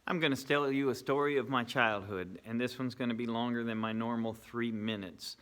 I'm going to tell you a story of my childhood, and this one's going to be longer than my normal 3 minutes.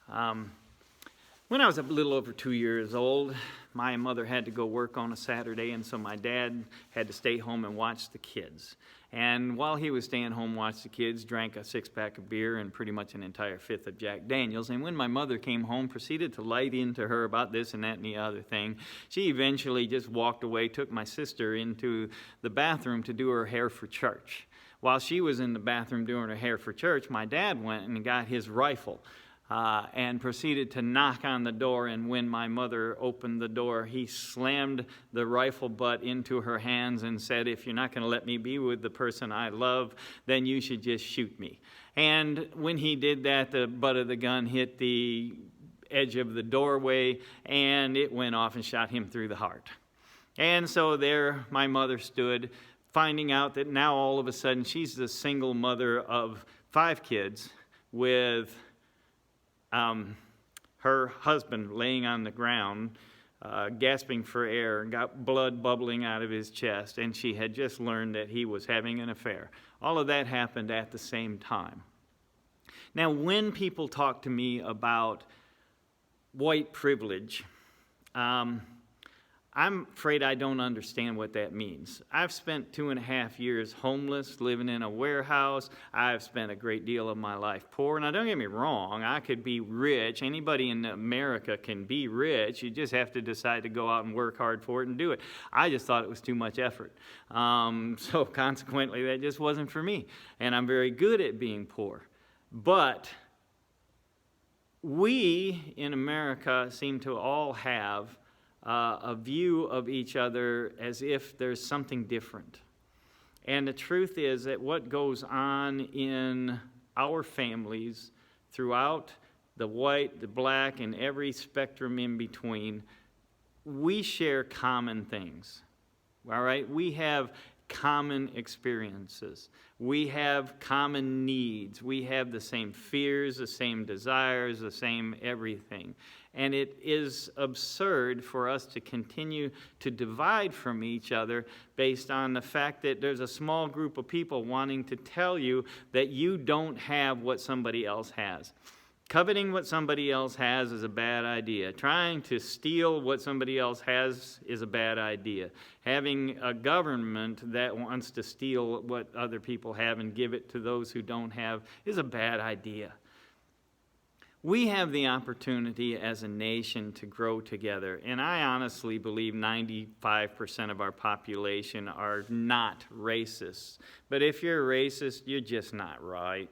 When I was a little over 2 years old, my mother had to go work on a Saturday, and so my dad had to stay home and watch the kids. And while he was staying home, watched the kids, drank a 6-pack of beer and pretty much an entire fifth of Jack Daniels. And when my mother came home, proceeded to light into her about this and that and the other thing. She eventually just walked away, took my sister into the bathroom to do her hair for church. While she was in the bathroom doing her hair for church, my dad went and got his rifle. And proceeded to knock on the door, and when my mother opened the door, he slammed the rifle butt into her hands and said, "If you're not going to let me be with the person I love, then you should just shoot me." And when he did that, the butt of the gun hit the edge of the doorway, and it went off and shot him through the heart. And so there my mother stood, finding out that now all of a sudden she's the single mother of 5 kids with her husband laying on the ground, gasping for air, got blood bubbling out of his chest, and she had just learned that he was having an affair. All of that happened at the same time. Now, when people talk to me about white privilege, I'm afraid I don't understand what that means. I've spent 2.5 years homeless, living in a warehouse. I've spent a great deal of my life poor. Now, don't get me wrong, I could be rich. Anybody in America can be rich. You just have to decide to go out and work hard for it and do it. I just thought it was too much effort. So consequently, that just wasn't for me. And I'm very good at being poor. But we in America seem to all have a view of each other as if there's something different. And the truth is that what goes on in our families throughout the white, the black, and every spectrum in between, we share common things. All right? We have common experiences. We have common needs. We have the same fears, the same desires, the same everything. And it is absurd for us to continue to divide from each other based on the fact that there's a small group of people wanting to tell you that you don't have what somebody else has. Coveting what somebody else has is a bad idea. Trying to steal what somebody else has is a bad idea. Having a government that wants to steal what other people have and give it to those who don't have is a bad idea. We have the opportunity as a nation to grow together, and I honestly believe 95% of our population are not racists. But if you're racist, you're just not right.